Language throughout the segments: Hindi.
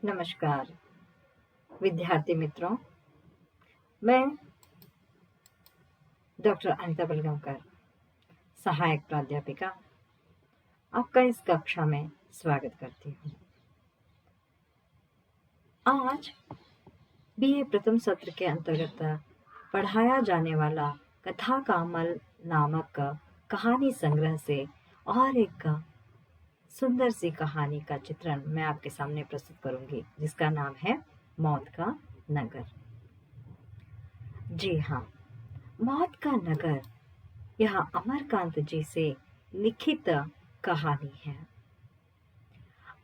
नमस्कार विद्यार्थी मित्रों, मैं डॉक्टर अनिता बलगांवकर, सहायक प्राध्यापिका, आपका इस कक्षा में स्वागत करती हूँ। आज बीए प्रथम सत्र के अंतर्गत पढ़ाया जाने वाला कथा का अमल नामक कहानी संग्रह से और एक सुंदर सी कहानी का चित्रण मैं आपके सामने प्रस्तुत करूंगी, जिसका नाम है मौत का नगर। जी हाँ, मौत का नगर यह अमरकांत जी से लिखित कहानी है।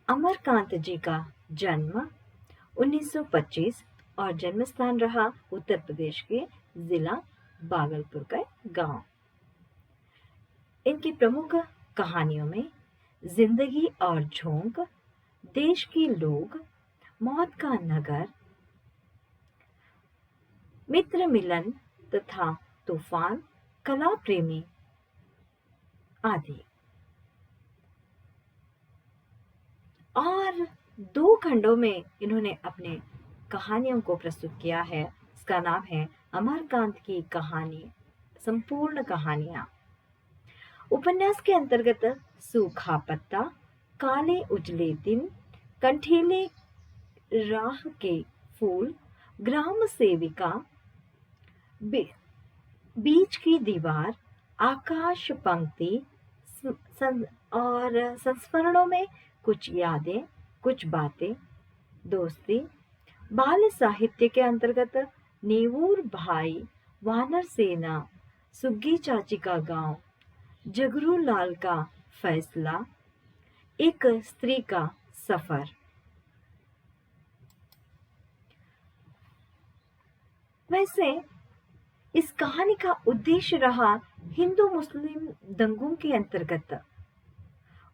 अमरकांत जी का जन्म 1925 और जन्म स्थान रहा उत्तर प्रदेश के जिला भागलपुर का गांव। इनकी प्रमुख कहानियों में जिंदगी और झोंक, देश के लोग, मौत का नगर, मित्र मिलन तथा तूफान, कला प्रेमी आदि और 2 खंडों में इन्होंने अपने कहानियों को प्रस्तुत किया है। इसका नाम है अमरकांत की कहानी, संपूर्ण कहानियां। उपन्यास के अंतर्गत सूखा पत्ता, काले उजले दिन, कंठीले राह के फूल, ग्राम सेविका, बीच की दीवार, आकाश पंक्ति और संस्मरणों में कुछ यादें, कुछ बातें, दोस्ती, बाल साहित्य के अंतर्गत नेवूर भाई, वानर सेना, सुग्गी चाची का गांव, जगरू लाल का फैसला, एक स्त्री का सफर। वैसे इस कहानी का उद्देश्य रहा हिंदू मुस्लिम दंगों के अंतर्गत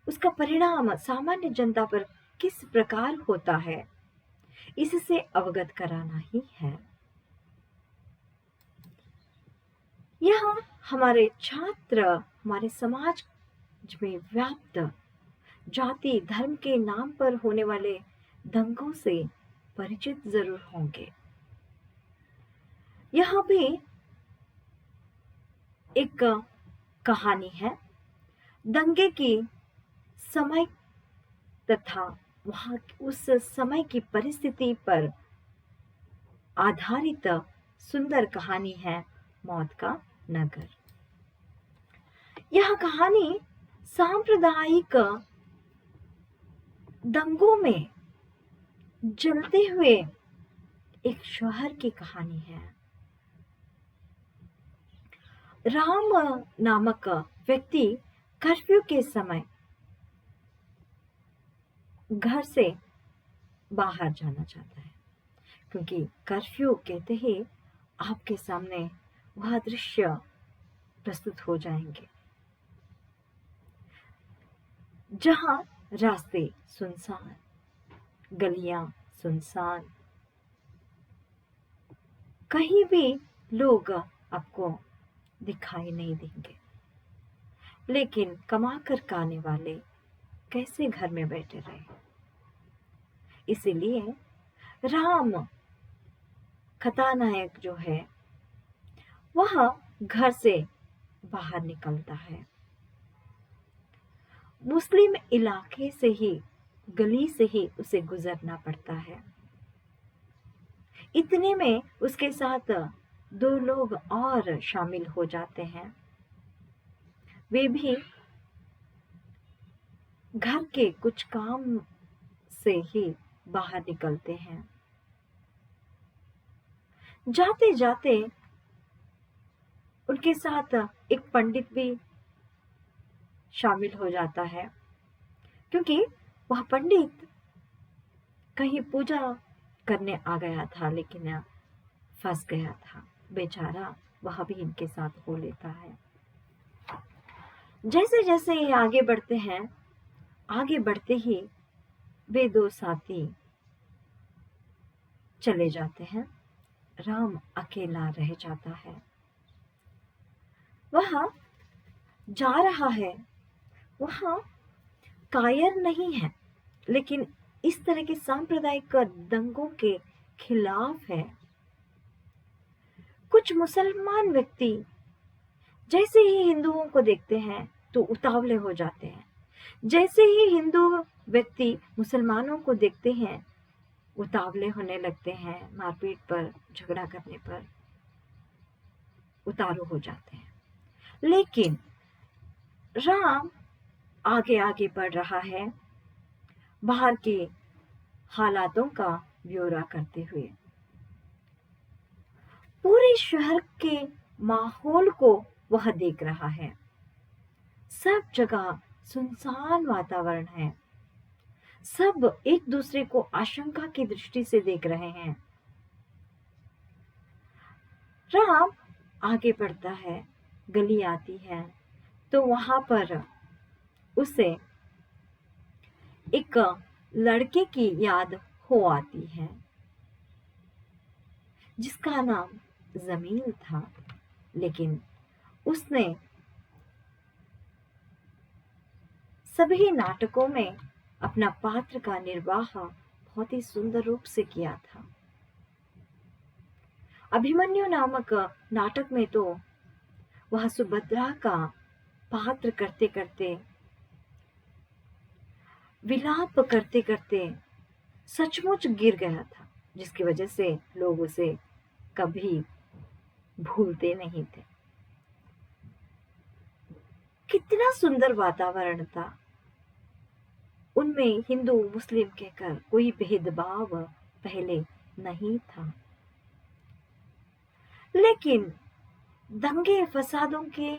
उसका परिणाम सामान्य जनता पर किस प्रकार होता है, इससे अवगत कराना ही है। यह हमारे छात्र हमारे समाज में व्याप्त जाति धर्म के नाम पर होने वाले दंगों से परिचित जरूर होंगे। यह भी एक कहानी है दंगे की समय तथा वहां उस समय की परिस्थिति पर आधारित सुंदर कहानी है मौत का नगर। यह कहानी सांप्रदायिक दंगों में जलते हुए एक शहर की कहानी है। राम नामक व्यक्ति कर्फ्यू के समय घर से बाहर जाना चाहता है, क्योंकि कर्फ्यू कहते ही आपके सामने वह दृश्य प्रस्तुत हो जाएंगे जहां रास्ते सुनसान, गलियां सुनसान, कहीं भी लोग आपको दिखाई नहीं देंगे। लेकिन कमा कर खाने वाले कैसे घर में बैठे रहे, इसीलिए राम कथानायक जो है वह घर से बाहर निकलता है। मुस्लिम इलाके से ही, गली से ही उसे गुजरना पड़ता है। इतने में उसके साथ 2 लोग और शामिल हो जाते हैं। वे भी घर के कुछ काम से ही बाहर निकलते हैं। जाते जाते उनके साथ एक पंडित भी शामिल हो जाता है, क्योंकि वह पंडित कहीं पूजा करने आ गया था, लेकिन फंस गया था बेचारा। वह भी इनके साथ हो लेता है। जैसे जैसे ये आगे बढ़ते हैं, आगे बढ़ते ही वे 2 साथी चले जाते हैं। राम अकेला रह जाता है। वह जा रहा है, वह कायर नहीं है, लेकिन इस तरह के सांप्रदायिक दंगों के खिलाफ है। कुछ मुसलमान व्यक्ति जैसे ही हिंदुओं को देखते हैं तो उतावले हो जाते हैं। जैसे ही हिंदू व्यक्ति मुसलमानों को देखते हैं उतावले होने लगते हैं, मारपीट पर, झगड़ा करने पर उतारू हो जाते हैं। लेकिन राम आगे आगे बढ़ रहा है, बाहर के हालातों का ब्यौरा करते हुए। पूरे शहर के माहौल को वह देख रहा है। सब जगह सुनसान वातावरण है। सब एक दूसरे को आशंका की दृष्टि से देख रहे हैं। राम आगे बढ़ता है, गली आती है तो वहां पर उसे एक लड़के की याद हो आती है जिसका नाम जमील था। लेकिन उसने सभी नाटकों में अपना पात्र का निर्वाह बहुत ही सुंदर रूप से किया था। अभिमन्यु नामक नाटक में तो वह सुभद्रा का पात्र करते करते, विलाप करते करते सचमुच गिर गया था, जिसकी वजह से लोग उसे कभी भूलते नहीं थे। कितना सुंदर वातावरण था। उनमें हिंदू मुस्लिम कहकर कोई भेदभाव पहले नहीं था। लेकिन दंगे फसादों के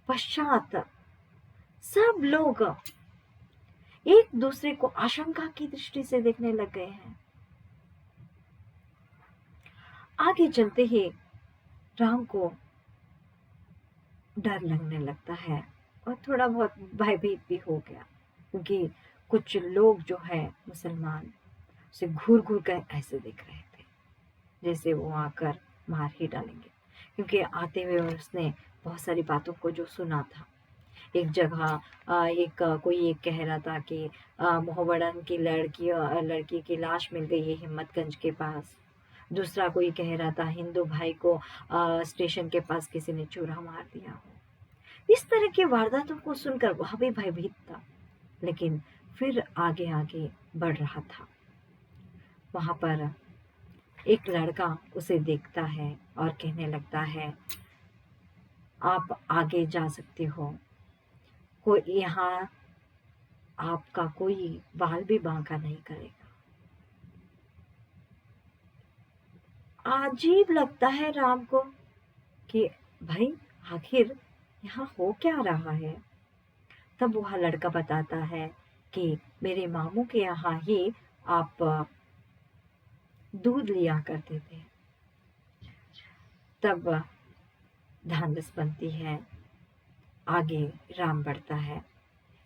पश्चात सब लोग एक दूसरे को आशंका की दृष्टि से देखने लग गए हैं। आगे चलते ही राम को डर लगने लगता है और थोड़ा बहुत भयभीत भी हो गया, क्योंकि कुछ लोग जो है मुसलमान उसे घूर घूर कर ऐसे देख रहे थे जैसे वो आकर मार ही डालेंगे। क्योंकि आते हुए उसने बहुत सारी बातों को जो सुना था। एक जगह कोई कह रहा था कि मोहब्बतन की लड़की की लाश मिल गई है हिम्मतगंज के पास। दूसरा कोई कह रहा था हिंदू भाई को स्टेशन के पास किसी ने चूरा मार दिया हो। इस तरह की वारदातों को सुनकर वह भी भयभीत था, लेकिन फिर आगे आगे बढ़ रहा था। वहां पर एक लड़का उसे देखता है और कहने लगता है, आप आगे जा सकते हो, कोई यहाँ आपका कोई बाल भी बांका नहीं करेगा। अजीब लगता है राम को कि भाई आखिर यहाँ हो क्या रहा है। तब वह लड़का बताता है कि मेरे मामू के यहाँ ही आप दूध लिया करते थे। तब ढांढस बनती है, आगे राम बढ़ता है।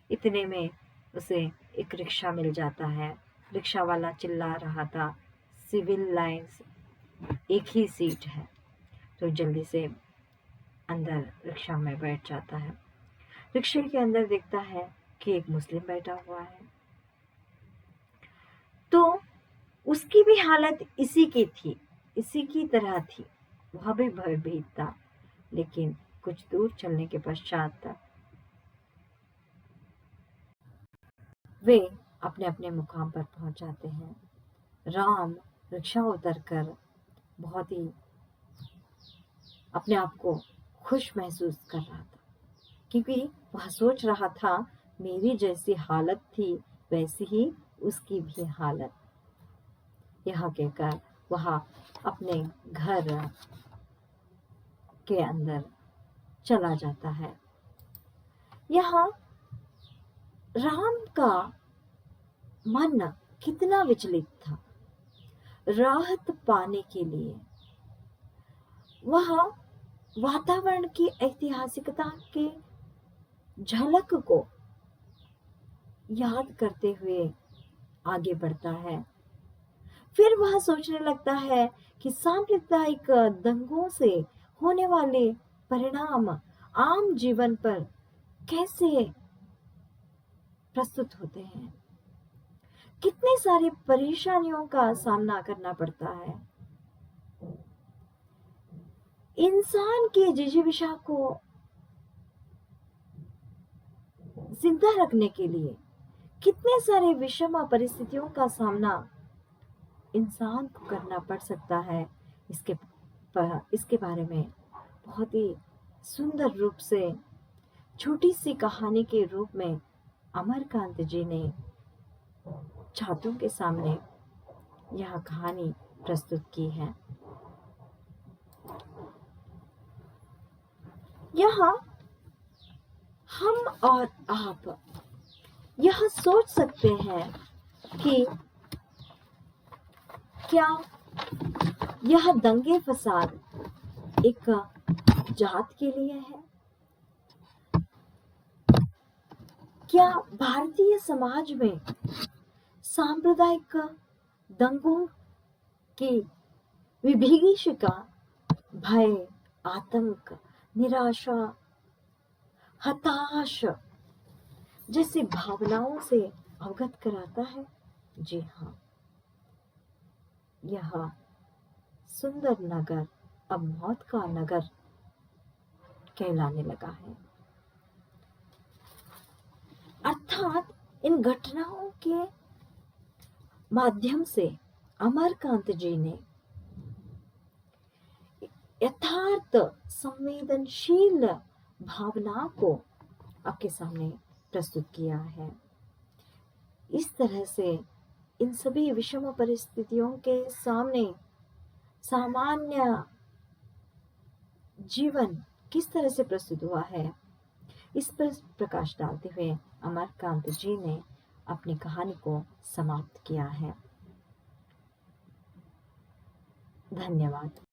इतने में उसे एक रिक्शा मिल जाता है। रिक्शा वाला चिल्ला रहा था, सिविल लाइंस एक ही सीट है। तो जल्दी से अंदर रिक्शा में बैठ जाता है। रिक्शे के अंदर देखता है कि एक मुस्लिम बैठा हुआ है। तो उसकी भी हालत इसी की थी, इसी की तरह थी। वह भी भयभीत था। लेकिन कुछ दूर चलने के पश्चात वे अपने अपने मुकाम पर पहुंच जाते हैं। राम रिक्शा उतरकर बहुत ही अपने आप को खुश महसूस कर रहा था, क्योंकि वह सोच रहा था मेरी जैसी हालत थी वैसी ही उसकी भी हालत। यह कहकर वह अपने घर के अंदर चला जाता है। यहाँ राम का मन कितना विचलित था। राहत पाने के लिए वह वातावरण की ऐतिहासिकता के झलक को याद करते हुए आगे बढ़ता है। फिर वह सोचने लगता है कि सांप्रदायिक दंगों से होने वाले परिणाम आम जीवन पर कैसे प्रस्तुत होते हैं। कितने सारे परेशानियों का सामना करना पड़ता है। इंसान की जिजीविषा को जिंदा रखने के लिए कितने सारे विषम परिस्थितियों का सामना इंसान को करना पड़ सकता है। इसके बारे में बहुत ही सुंदर रूप से छोटी सी कहानी के रूप में अमरकांत जी ने छात्रों के सामने यह कहानी प्रस्तुत की है। यहाँ हम और आप यह सोच सकते हैं कि क्या यह दंगे फसाद एक जात के लिए है? क्या भारतीय समाज में सांप्रदायिक दंगों की विभीषिका भय, आतंक, निराशा, हताश जैसी भावनाओं से अवगत कराता है? जी हाँ, यह सुंदर नगर अब मौत का नगर कहलाने लगा है। अर्थात इन घटनाओं के माध्यम से अमरकांत जी ने यथार्थ संवेदनशील भावना को आपके सामने प्रस्तुत किया है। इस तरह से इन सभी विषम परिस्थितियों के सामने सामान्य जीवन किस तरह से प्रस्तुत हुआ है, इस पर प्रकाश डालते हुए अमरकांत जी ने अपनी कहानी को समाप्त किया है। धन्यवाद।